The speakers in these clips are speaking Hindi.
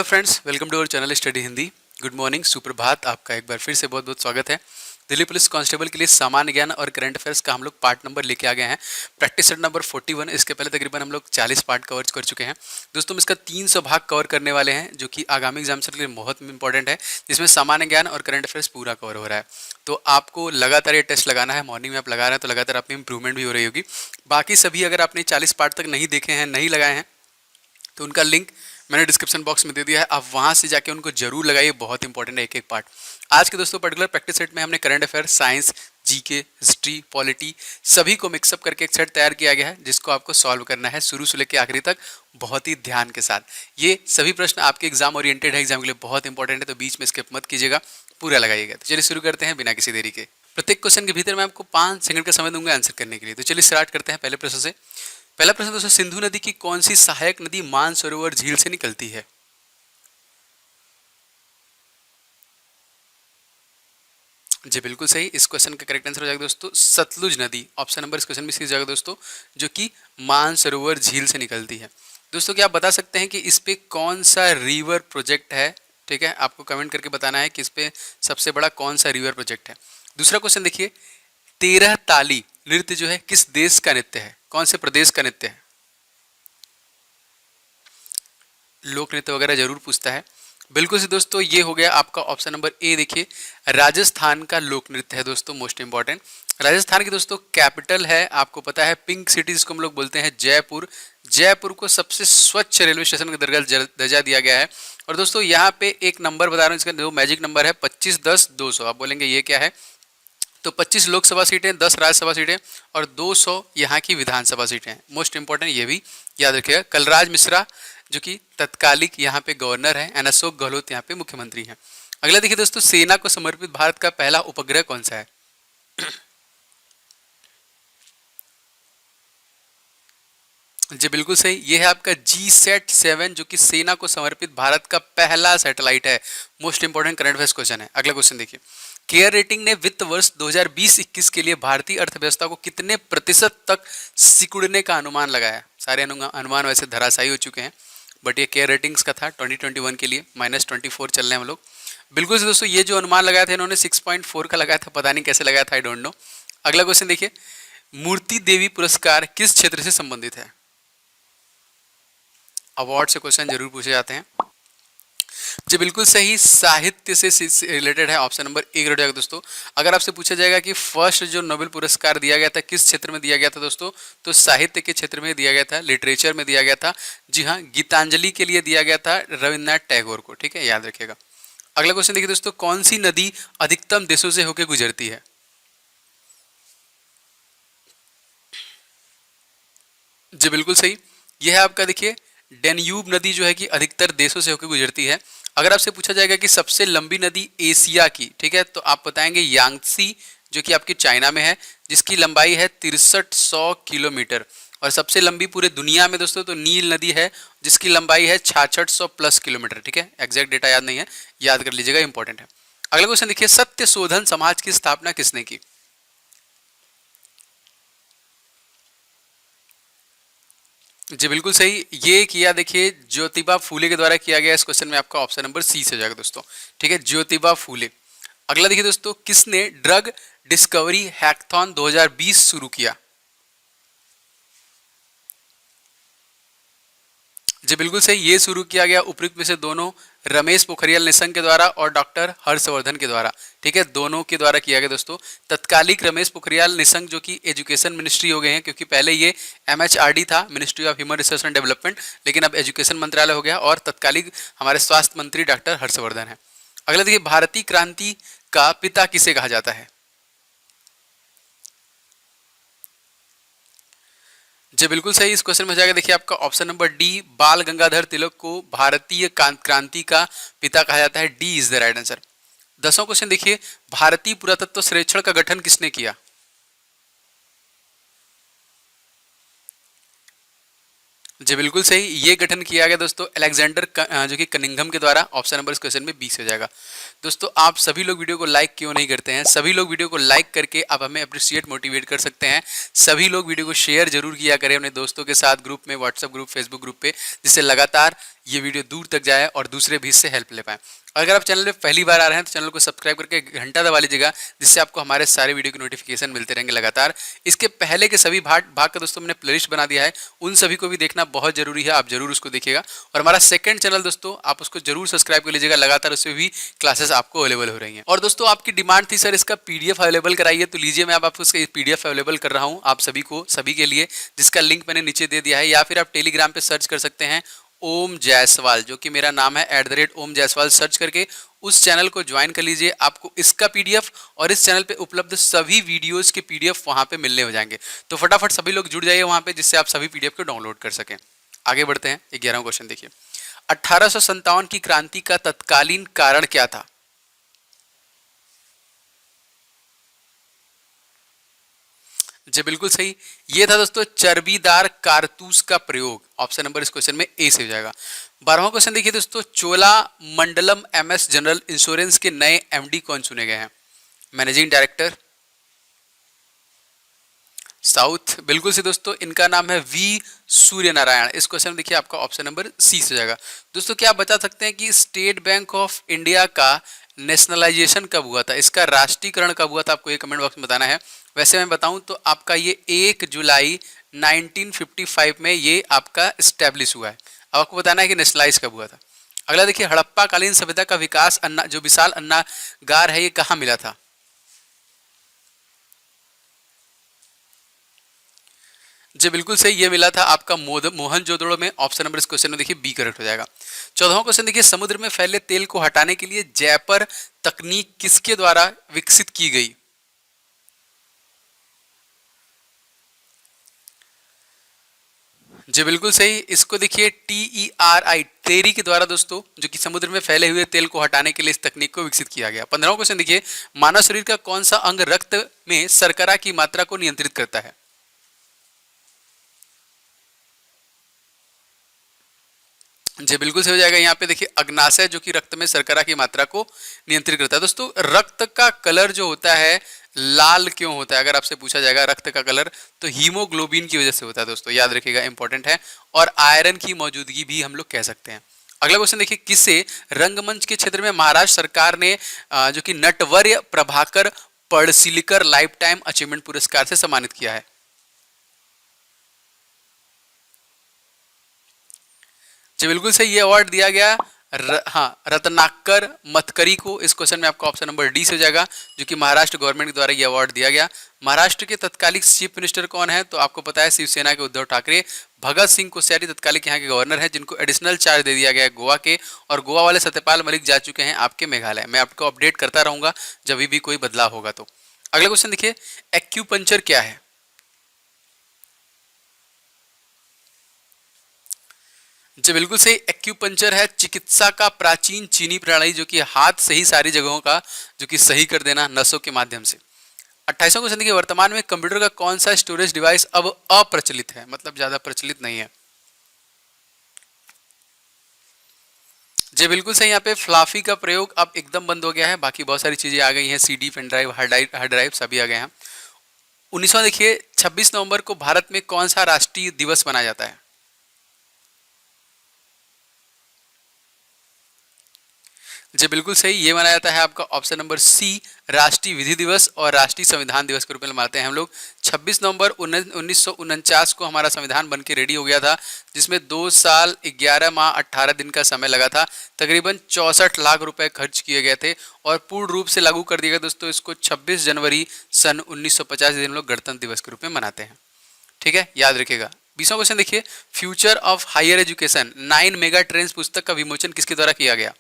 Friends, welcome to our channel study Hindi. Good morning, सुप्रभात। आपका एक बार फिर से बहुत बहुत स्वागत है। दिल्ली पुलिस कांस्टेबल के लिए सामान्य ज्ञान और करंट अफेयर्स का हम लोग पार्ट नंबर लेके आ गए हैं। Practice set number 41। इसके पहले तकरीबन हम लोग 40 पार्ट कवर कर चुके हैं। दोस्तों, हम इसका 300 भाग कवर करने वाले हैं, जो कि आगामी एग्जाम्स के लिए बहुत इंपॉर्टेंट है, जिसमें सामान्य ज्ञान और करंट अफेयर्स पूरा कवर हो रहा है। तो आपको लगातार ये टेस्ट लगाना है। मॉर्निंग में आप लगा रहे हैं तो लगातार आप में इंप्रूवमेंट भी हो रही होगी। बाकी सभी अगर आपने 40 पार्ट तक नहीं देखे हैं, नहीं लगाए हैं, तो उनका लिंक मैंने डिस्क्रिप्शन बॉक्स में दे दिया है। आप वहां से जाके उनको जरूर लगाइए, बहुत इंपॉर्टेंट है एक एक पार्ट। आज के दोस्तों पर्टिकुलर प्रैक्टिस सेट में हमने current affair, science, GK, history, polity सभी को मिक्सअप करके एक सेट तैयार किया गया है, जिसको आपको सॉल्व करना है शुरू से लेकर आखिरी तक बहुत ही ध्यान के साथ। ये सभी प्रश्न आपके एग्जाम ओरिएंटेड है, एग्जाम के लिए बहुत इंपॉर्टेंट है, तो बीच में स्किप मत कीजिएगा, पूरा लगाइएगा। तो चलिए शुरू करते हैं बिना किसी देरी के। प्रत्येक क्वेश्चन के भीतर मैं आपको 5 सेकंड का समय दूंगा आंसर करने के लिए। तो चलिए स्टार्ट करते हैं पहले प्रश्न से। पहला प्रश्न दोस्तों, सिंधु नदी की कौन सी सहायक नदी मानसरोवर झील से निकलती है? जी बिल्कुल सही। इस क्वेश्चन का करेक्ट आंसर हो जाएगा दोस्तों सतलुज नदी। ऑप्शन नंबर इस क्वेश्चन में सी हो जाएगा दोस्तों, जो कि मानसरोवर झील से निकलती है। दोस्तों, क्या आप बता सकते हैं कि इस पे कौन सा रिवर प्रोजेक्ट है? ठीक है, आपको कमेंट करके बताना है कि इस पे सबसे बड़ा कौन सा रिवर प्रोजेक्ट है। दूसरा क्वेश्चन देखिए, 13 ताली नृत्य जो है किस देश का नृत्य है? कौन से प्रदेश का नृत्य है? लोक नृत्य वगैरह जरूर पूछता है। बिल्कुल से दोस्तों, ये हो गया आपका ऑप्शन नंबर ए। देखिए, राजस्थान का लोक नृत्य है दोस्तों, मोस्ट इंपॉर्टेंट। राजस्थान की दोस्तों कैपिटल है, आपको पता है, पिंक सिटी जिसको हम लोग बोलते हैं, जयपुर। जयपुर को सबसे स्वच्छ रेलवे स्टेशन का दर्जा दिया गया है। और दोस्तों यहाँ पे एक नंबर बता रहा हूँ, इसका जो मैजिक नंबर है 25, 10, 200। आप बोलेंगे ये क्या है? तो 25 लोकसभा सीटें, 10 राज्यसभा सीटें और 200 यहाँ की विधानसभा सीटें हैं। मोस्ट इंपॉर्टेंट, ये भी याद रखिएगा। कलराज मिश्रा जो कि तत्कालिक यहाँ पे गवर्नर है, एंड अशोक गहलोत यहाँ पे मुख्यमंत्री हैं। अगला देखिए दोस्तों, सेना को समर्पित भारत का पहला उपग्रह कौन सा है? जी बिल्कुल सही, ये है आपका GSAT-7, जो कि सेना को समर्पित भारत का पहला सैटेलाइट है। Most important current affairs question है। अगला क्वेश्चन देखिए, केयर रेटिंग ने वित्त वर्ष 2020-21 के लिए भारतीय अर्थव्यवस्था को कितने प्रतिशत तक सिकुड़ने का अनुमान लगाया? सारे अनुमान वैसे धराशायी हो चुके हैं, बट ये केयर रेटिंग्स का था 2021 के लिए। -24 चल रहे हैं हम लोग। बिल्कुल से दोस्तों, ये जो अनुमान लगाया था इन्होंने 6.4 का लगाया था, पता नहीं कैसे लगाया था, आई डोंट नो। अगला क्वेश्चन देखिए, मूर्ति देवी पुरस्कार किस क्षेत्र से संबंधित है? अवार्ड से क्वेश्चन जरूर पूछे जाते हैं। जी बिल्कुल सही, साहित्य से रिलेटेड है। ऑप्शन नंबर ए हो जाएगा दोस्तों। अगर आपसे पूछा जाएगा कि फर्स्ट जो नोबेल पुरस्कार दिया गया था किस क्षेत्र में दिया गया था दोस्तों, तो साहित्य के क्षेत्र में दिया गया था, लिटरेचर में दिया गया था। जी हाँ, गीतांजलि के लिए दिया गया था रविन्द्रनाथ टैगोर को। ठीक है, याद रखिएगा। अगला क्वेश्चन देखिए दोस्तों, कौन सी नदी अधिकतम देशों से होकर गुजरती है? जी बिल्कुल सही, यह है आपका देखिए डेन्यूब नदी, जो है कि अधिकतर देशों से होकर गुजरती है। अगर आपसे पूछा जाएगा कि सबसे लंबी नदी एशिया की, ठीक है, तो आप बताएंगे यांगसी, जो कि आपकी चाइना में है, जिसकी लंबाई है 6300 किलोमीटर। और सबसे लंबी पूरे दुनिया में दोस्तों तो नील नदी है, जिसकी लंबाई है 6600 प्लस किलोमीटर। ठीक है, एग्जैक्ट डेटा याद नहीं है, याद कर लीजिएगा, इंपॉर्टेंट है। अगला क्वेश्चन देखिए, सत्य शोधन समाज की स्थापना किसने की? जी बिल्कुल सही, ये किया देखिए ज्योतिबा फूले के द्वारा किया गया। इस क्वेश्चन में आपका ऑप्शन नंबर सी से हो जाएगा दोस्तों। ठीक है, ज्योतिबा फूले। अगला देखिए दोस्तों, किसने ड्रग डिस्कवरी हैकथॉन 2020 शुरू किया? जी बिल्कुल सही, ये शुरू किया गया उपयुक्त में से दोनों, रमेश पोखरियाल निशंक के द्वारा और डॉक्टर हर्षवर्धन के द्वारा। ठीक है, दोनों के द्वारा किया गया दोस्तों। तत्कालिक रमेश पोखरियाल निशंक जो कि एजुकेशन मिनिस्ट्री हो गए हैं, क्योंकि पहले ये MHRD था, ministry of human resource and development, लेकिन अब एजुकेशन मंत्रालय हो गया और तत्कालिक हमारे स्वास्थ्य मंत्री डॉक्टर हर्षवर्धन है। अगला देखिए, भारतीय क्रांति का पिता किसे कहा जाता है? जी बिल्कुल सही, इस क्वेश्चन में हो जाएगा देखिए आपका ऑप्शन नंबर डी, बाल गंगाधर तिलक को भारतीय क्रांति का पिता कहा जाता है। D is the right answer. 10वां क्वेश्चन देखिए, भारतीय पुरातत्व सर्वेक्षण का गठन किसने किया? जी बिल्कुल सही, ये गठन किया गया दोस्तों अलेक्जेंडर जो कि कनिंघम के द्वारा। ऑप्शन नंबर इस क्वेश्चन में 20 हो जाएगा। दोस्तों, आप सभी लोग वीडियो को लाइक क्यों नहीं करते हैं? सभी लोग वीडियो को लाइक करके आप हमें अप्रिशिएट मोटिवेट कर सकते हैं। सभी लोग वीडियो को शेयर जरूर किया करें अपने दोस्तों के साथ, ग्रुप में, व्हाट्सएप ग्रुप, फेसबुक ग्रुप पे, जिससे लगातार ये वीडियो दूर तक जाए और दूसरे भी इससे हेल्प ले पाए। अगर आप चैनल पे पहली बार आ रहे हैं तो चैनल को सब्सक्राइब करके घंटा दबा लीजिएगा, जिससे आपको हमारे सारे वीडियो की नोटिफिकेशन मिलते रहेंगे लगातार। इसके पहले के सभी भाग का दोस्तों मैंने प्लेलिस्ट बना दिया है, उन सभी को भी देखना बहुत जरूरी है, आप जरूर उसको देखिएगा। और हमारा सेकंड चैनल दोस्तों आप उसको जरूर सब्सक्राइब कर लीजिएगा, लगातार उसमें भी क्लासेस आपको अवेलेबल हो रही हैं। और दोस्तों आपकी डिमांड थी सर इसका पीडीएफ अवेलेबल कराइए, तो लीजिए मैं आपको इसका पीडीएफ अवेलेबल कर रहा हूँ आप सभी के लिए, जिसका लिंक मैंने नीचे दे दिया है। या फिर आप टेलीग्राम पे सर्च कर सकते हैं ओम जायसवाल, जो कि मेरा नाम है, @ओम जायसवाल सर्च करके उस चैनल को ज्वाइन कर लीजिए। आपको इसका पीडीएफ और इस चैनल पे उपलब्ध सभी वीडियोस के पीडीएफ वहां पे मिलने हो जाएंगे। तो फटाफट सभी लोग जुड़ जाइए वहां पे, जिससे आप सभी पीडीएफ को डाउनलोड कर सकें। आगे बढ़ते हैं, 11वां क्वेश्चन देखिए। 1857 की क्रांति का तत्कालीन कारण क्या था? जी बिल्कुल सही, ये था दोस्तों चर्बीदार कारतूस का प्रयोग। ऑप्शन नंबर इस क्वेश्चन में ए से हो जाएगा। 12वां क्वेश्चन देखिए दोस्तों, चोला मंडलम एमएस जनरल इंश्योरेंस के नए एमडी कौन चुने गए हैं? मैनेजिंग डायरेक्टर साउथ, बिल्कुल से दोस्तों इनका नाम है वी सूर्य नारायण। इस क्वेश्चन में देखिए आपका ऑप्शन नंबर सी से हो जाएगा। दोस्तों क्या आप बता सकते हैं कि स्टेट बैंक ऑफ इंडिया का नेशनलाइजेशन कब हुआ था, इसका राष्ट्रीयकरण कब हुआ था? आपको ये कमेंट बॉक्स में बताना है। वैसे मैं बताऊं तो आपका ये 1 जुलाई 1955 में ये आपका स्टैब्लिश हुआ है। अब आपको बताना है कि नेशनलाइज कब हुआ था। अगला देखिए, हड़प्पा कालीन सभ्यता का विकास अन्ना जो विशाल अन्नागार है ये कहाँ मिला था? जी बिल्कुल सही, ये मिला था आपका मोहनजोदड़ो में। ऑप्शन नंबर इस क्वेश्चन में देखिए बी करेक्ट हो जाएगा। 14वां क्वेश्चन देखिए, समुद्र में फैले तेल को हटाने के लिए जैपर तकनीक किसके द्वारा विकसित की गई? जी बिल्कुल सही, इसको देखिए TERI टेरी के द्वारा दोस्तों, जो कि समुद्र में फैले हुए तेल को हटाने के लिए इस तकनीक को विकसित किया गया। 15वां क्वेश्चन देखिए, मानव शरीर का कौन सा अंग रक्त में शर्करा की मात्रा को नियंत्रित करता है? जी बिल्कुल सही हो जाएगा। यहाँ पे देखिए अग्नाशय, जो कि रक्त में शर्करा की मात्रा को नियंत्रित करता है। दोस्तों रक्त का कलर जो होता है लाल क्यों होता है, अगर आपसे पूछा जाएगा रक्त का कलर, तो हीमोग्लोबिन की वजह से होता है। दोस्तों याद रखिएगा, इंपॉर्टेंट है। और आयरन की मौजूदगी भी हम लोग कह सकते हैं। अगला क्वेश्चन देखिए, किसे रंगमंच के क्षेत्र में महाराष्ट्र सरकार ने जो कि Natavarya Prabhakar पड़सिलकर life time achievement पुरस्कार से सम्मानित किया है? जी बिल्कुल सही, ये अवार्ड दिया गया रत्नाकर मतकरी को। इस क्वेश्चन में आपका ऑप्शन नंबर डी से हो जाएगा, जो कि महाराष्ट्र गवर्नमेंट के द्वारा ये अवार्ड दिया गया। महाराष्ट्र के तत्कालिक चीफ मिनिस्टर कौन है? तो आपको पता है शिवसेना के उद्धव ठाकरे। भगत सिंह कोश्यारी तत्कालिक यहाँ के गवर्नर हैं, जिनको एडिशनल चार्ज दे दिया गया है गोवा के। और गोवा वाले सत्यपाल मलिक जा चुके हैं आपके मेघालय। मैं आपको अपडेट करता रहूंगा जब भी कोई बदलाव होगा। तो अगला क्वेश्चन देखिए, एक्यूपंक्चर क्या है? जी बिल्कुल सही, एक्यूपंक्चर है चिकित्सा का प्राचीन चीनी प्रणाली, जो कि हाथ से ही सारी जगहों का जो कि सही कर देना नसों के माध्यम से। 28वां क्वेश्चन देखिए, वर्तमान में कंप्यूटर का कौन सा स्टोरेज डिवाइस अब अप्रचलित है, मतलब ज्यादा प्रचलित नहीं है? जी बिल्कुल सही, यहाँ पे फ्लाफी का प्रयोग अब एकदम बंद हो गया है। बाकी बहुत सारी चीजें आ गई हैं, CD pen drive hard drive सभी आ गए हैं। 19वां देखिए, 26 नवंबर को भारत में कौन सा राष्ट्रीय दिवस मनाया जाता है? जी बिल्कुल सही, ये मनाया जाता है आपका ऑप्शन नंबर सी, राष्ट्रीय विधि दिवस और राष्ट्रीय संविधान दिवस के रूप में मनाते हैं हम लोग। 26 नवंबर 1949 को हमारा संविधान बन के रेडी हो गया था, जिसमें 2 साल 11 माह 18 दिन का समय लगा था। तकरीबन 64 लाख रुपए खर्च किए गए थे और पूर्ण रूप से लागू कर दिया गया। दोस्तों इसको 26 जनवरी सन 1950 दिन हम लोग गणतंत्र दिवस के रूप में मनाते हैं। ठीक है, याद रखिएगा। 20वां क्वेश्चन देखिए, future of higher education 9 mega trends पुस्तक का विमोचन किसके द्वारा किया गया?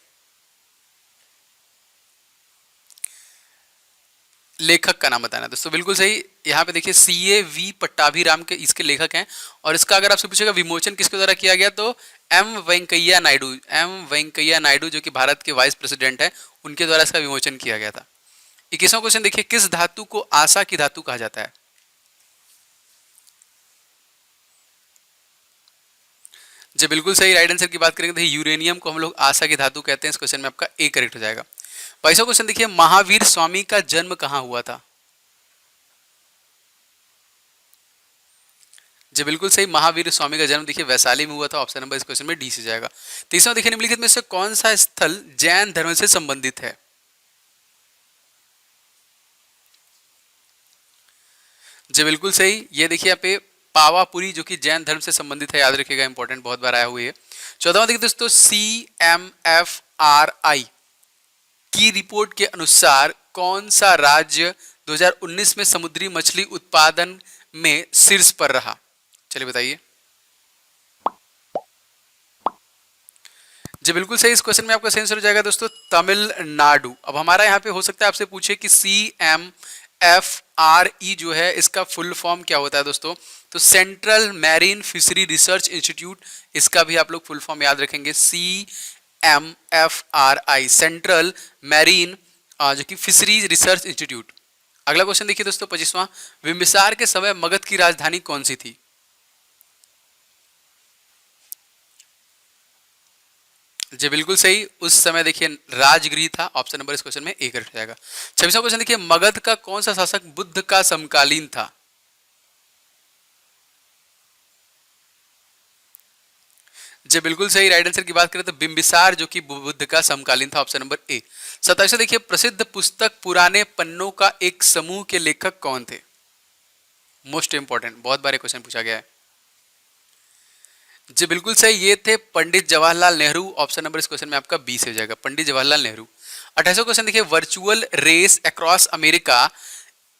लेखक का नाम बताना है दोस्तों। बिल्कुल सही, यहाँ पे देखिए CAV पट्टाभिराम के इसके लेखक हैं। और इसका अगर आपसे पूछेगा विमोचन किसके द्वारा किया गया, तो एम वेंकैया नायडू जो कि भारत के वाइस प्रेसिडेंट है, उनके द्वारा इसका विमोचन किया गया था। 21वां क्वेश्चन देखिए, किस धातु को आशा की धातु कहा जाता है? जी बिल्कुल सही, राइट आंसर की बात करेंगे तो यूरेनियम को हम लोग आशा की धातु कहते हैं। इस क्वेश्चन में आपका ए करेक्ट हो जाएगा। 22वां क्वेश्चन देखिए, महावीर स्वामी का जन्म कहाँ हुआ था? जी बिल्कुल सही, महावीर स्वामी का जन्म देखिए वैशाली में हुआ था। ऑप्शन नंबर इस क्वेश्चन में डी से जाएगा। तीसरा देखिए निम्नलिखित में से कौन सा स्थल जैन धर्म से संबंधित है? जी बिल्कुल सही, ये देखिए यहाँ पे पावापुरी जो कि जैन धर्म से संबंधित है, याद रखिएगा, इंपॉर्टेंट, बहुत बार आया हुआ है। चौदहवां देखिए दोस्तों, CMFRI की रिपोर्ट के अनुसार कौन सा राज्य 2019 में समुद्री मछली उत्पादन में शीर्ष पर रहा? चलिए बताइए। जी बिल्कुल सही, इस क्वेश्चन में आपका सही आंसर हो जाएगा दोस्तों तमिलनाडु। अब हमारा यहाँ पे हो सकता है आपसे पूछे कि CMFRI जो है इसका फुल फॉर्म क्या होता है दोस्तों, तो central marine fishery research institute, इसका भी आप लोग फुल फॉर्म याद रखेंगे, CMFRI, सेंट्रल मैरीन जो कि फिशरीज रिसर्च इंस्टीट्यूट। अगला क्वेश्चन देखिए दोस्तों 25वां, बिंबिसार के समय मगध की राजधानी कौन सी थी? जी बिल्कुल सही, उस समय देखिए राजगृह था। ऑप्शन नंबर इस क्वेश्चन में ए करेक्ट जाएगा। 26वां क्वेश्चन देखिए, मगध का कौन सा शासक बुद्ध का समकालीन था? जी बिल्कुल सही, राइट आंसर की बात करें तो बिंबिसार जो कि बुद्ध का समकालीन था। Option number A. 27वां देखिए, प्रसिद्ध पुस्तक पुराने पन्नों का एक समूह के लेखक कौन थे? मोस्ट इंपॉर्टेंट, बहुत बार क्वेश्चन पूछा गया है। जी बिल्कुल सही, ये थे पंडित जवाहरलाल नेहरू। ऑप्शन नंबर इस क्वेश्चन में आपका बी से हो जाएगा, पंडित जवाहरलाल नेहरू। 28वां क्वेश्चन देखिए, वर्चुअल रेस अक्रॉस अमेरिका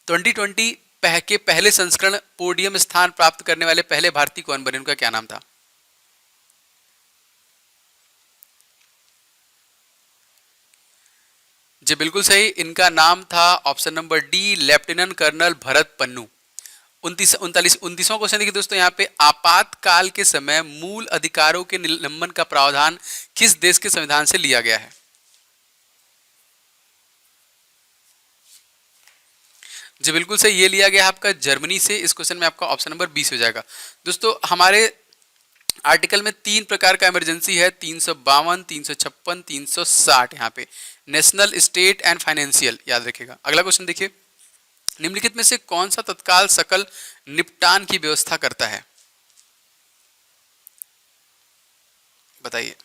2020 के पहले संस्करण पोडियम स्थान प्राप्त करने वाले पहले भारतीय कौन बने? उनका क्या नाम था? जी बिल्कुल सही, इनका नाम था option number D, lieutenant colonel Bharat Pannu. 29वां क्वेश्चन देखिए दोस्तों, यहाँ पे आपातकाल के समय मूल अधिकारों के निलंबन का प्रावधान किस देश के संविधान से लिया गया है? जी बिल्कुल सही, ये लिया गया आपका जर्मनी से। इस क्वेश्चन में आपका ऑप्शन नंबर 20 हो जाएगा। दोस्तों हमारे आर्टिकल में 3 प्रकार का इमरजेंसी है, 352, 356, 360, यहाँ पे नेशनल, स्टेट एंड फाइनेंशियल, याद रखिएगा। अगला क्वेश्चन देखिए, निम्नलिखित में से कौन सा तत्काल सकल निपटान की व्यवस्था करता है? बताइए।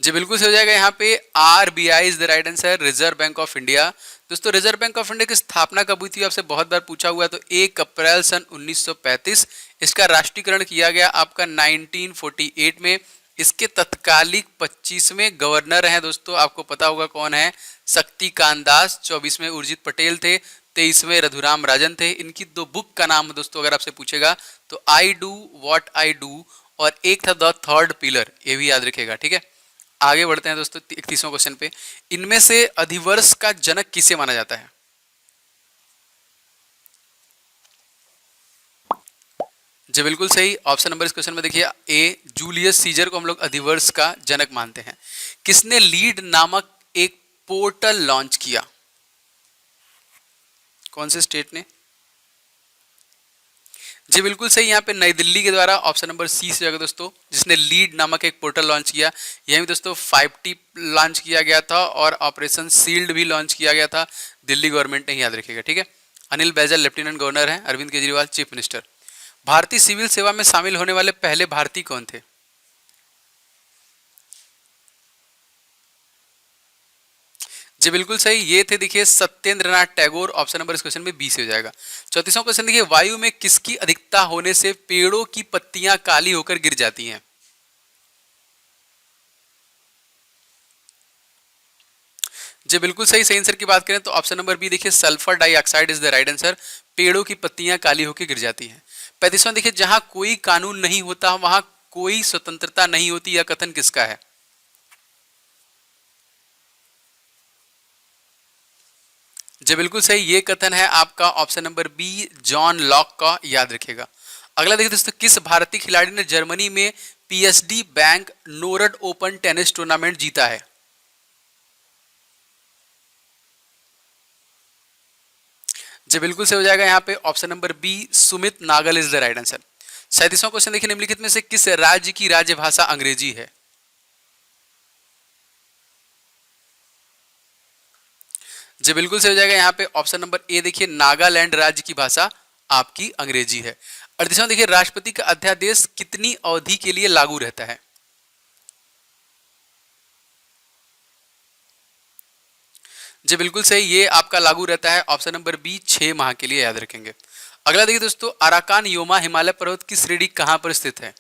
जी बिल्कुल सही हो जाएगा, यहाँ पे RBI is the right answer, reserve bank of India. दोस्तों रिजर्व बैंक ऑफ इंडिया की स्थापना कब हुई थी, आपसे बहुत बार पूछा हुआ है, तो 1 अप्रैल सन 1935। इसका राष्ट्रीयकरण किया गया आपका 1948 में। इसके तत्कालिक 25वें गवर्नर हैं दोस्तों, आपको पता होगा कौन है, शक्तिकांत दास। 24वें उर्जित पटेल थे। 23वें रघुराम राजन थे। इनकी 2 बुक का नाम दोस्तों अगर आपसे पूछेगा तो I do what I do, और एक था द थर्ड पिलर, ये भी याद रखिएगा, ठीक है। आगे बढ़ते हैं दोस्तों 31वां क्वेश्चन पे, इनमें से अधिवर्ष का जनक किसे माना जाता है? जी बिल्कुल सही, ऑप्शन नंबर इस क्वेश्चन में देखिए ए, जूलियस सीजर को हम लोग अधिवर्ष का जनक मानते हैं। किसने लीड नामक एक पोर्टल लॉन्च किया? कौन से स्टेट ने? जी बिल्कुल सही, यहाँ पे नई दिल्ली के द्वारा। ऑप्शन नंबर सी से जाएगा दोस्तों, जिसने लीड नामक एक पोर्टल लॉन्च किया। यहीं भी दोस्तों 5T लॉन्च किया गया था और ऑपरेशन सील्ड भी लॉन्च किया गया था दिल्ली गवर्नमेंट ने, याद रखिएगा, ठीक है। अनिल बैजल लेफ्टिनेंट गवर्नर हैं, अरविंद केजरीवाल चीफ मिनिस्टर। भारतीय सिविल सेवा में शामिल होने वाले पहले भारतीय कौन थे? जी बिल्कुल सही, ये थे देखिए सत्येंद्र नाथ टैगोर। ऑप्शन नंबर इस क्वेश्चन में बी से हो जाएगा। 34वां क्वेश्चन देखिए, वायु में किसकी अधिकता होने से पेड़ों की पत्तियां काली होकर गिर जाती हैं? जी बिल्कुल सही, सही आंसर की बात करें तो ऑप्शन नंबर बी देखिए, sulphur dioxide is the right answer. पेड़ों की पत्तियां काली होकर गिर जाती हैं। 35वां देखिए, जहां कोई कानून नहीं होता वहां कोई स्वतंत्रता नहीं होती, यह कथन किसका है? जी बिल्कुल सही, ये कथन है आपका option number B, John Locke का, याद रखिएगा। अगला देखिए दोस्तों, किस भारतीय खिलाड़ी ने जर्मनी में PSG bank Nord open tennis tournament जीता है? जी बिल्कुल सही हो जाएगा, यहाँ पे option number B, Sumit Nagal is the right answer. 37वां क्वेश्चन देखिए, निम्नलिखित में से किस राज्य की राजभाषा अंग्रेजी है? जी बिल्कुल सही हो जाएगा, यहाँ पे ऑप्शन नंबर ए देखिए, नागालैंड राज्य की भाषा आपकी अंग्रेजी है। 38वां देखिए, राष्ट्रपति का अध्यादेश कितनी अवधि के लिए लागू रहता है? जी बिल्कुल सही, ये आपका लागू रहता है ऑप्शन नंबर बी, 6 माह के लिए, याद रखेंगे। अगला देखिए दोस्तों, अराकान योमा हिमालय पर्वत की श्रेणी कहां पर स्थित है?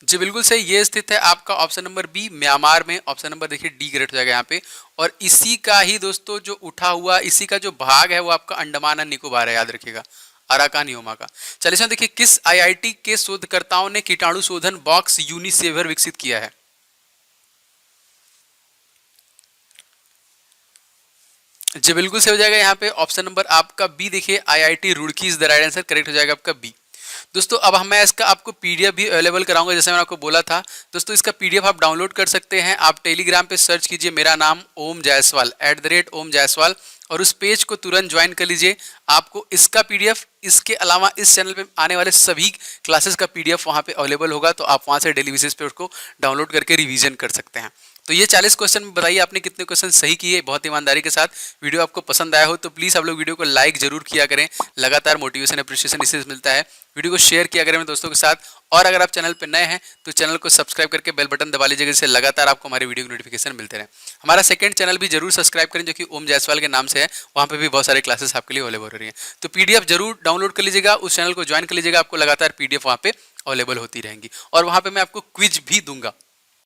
जी बिल्कुल सही, ये स्थित है आपका ऑप्शन नंबर बी, म्यांमार में। ऑप्शन नंबर देखिए डी करेक्ट हो जाएगा यहाँ पे। और इसी का ही दोस्तों जो उठा हुआ, इसी का जो भाग है वो आपका अंडमान और निकोबार है, याद रखिएगा, अराकान योमा का। चलिए देखिए, किस आईआईटी के शोधकर्ताओं ने कीटाणु शोधन बॉक्स यूनिसेवर विकसित किया है? जी बिल्कुल सही हो जाएगा यहाँ पे ऑप्शन नंबर आपका बी, देखिए IIT Roorkee is the right answer, correct हो जाएगा आपका बी। दोस्तों अब मैं इसका आपको पीडीएफ भी अवेलेबल कराऊंगा, जैसे मैंने आपको बोला था। दोस्तों इसका पीडीएफ आप डाउनलोड कर सकते हैं। आप टेलीग्राम पे सर्च कीजिए मेरा नाम ओम जायसवाल @ओम जायसवाल, और उस पेज को तुरंत ज्वाइन कर लीजिए। आपको इसका पीडीएफ, इसके अलावा इस चैनल पे आने वाले सभी क्लासेस का पीडीएफ वहाँ पे अवेलेबल होगा, तो आप वहाँ से डेली बेसिस पे उसको डाउनलोड करके रिवीजन कर सकते हैं। तो ये 40 क्वेश्चन में बताइए आपने कितने क्वेश्चन सही किए बहुत ईमानदारी के साथ। वीडियो आपको पसंद आया हो तो प्लीज़ आप लोग वीडियो को लाइक जरूर किया करें, लगातार मोटिवेशन अप्रिशिएशन इससे मिलता है। वीडियो को शेयर किया करें अपने दोस्तों के साथ, और अगर आप चैनल पर नए हैं तो चैनल को सब्सक्राइब करके बेल बटन दबा लीजिएगा, जिससे लगातार आपको हमारे वीडियो की नोटिफिकेशन मिलते रहे। हमारा सेकंड चैनल भी जरूर सब्सक्राइब करें, जो कि ओम जायसवाल के नाम से है। वहाँ पे भी बहुत सारे क्लासेस आपके लिए अवेलेबल हो रही हैं। तो पीडीएफ जरूर डाउनलोड कर लीजिएगा, उस चैनल को ज्वाइन कर लीजिएगा, आपको लगातार पीडीएफ वहाँ पे अवेलेबल होती रहेंगी। और वहाँ पे मैं आपको क्विज भी दूंगा,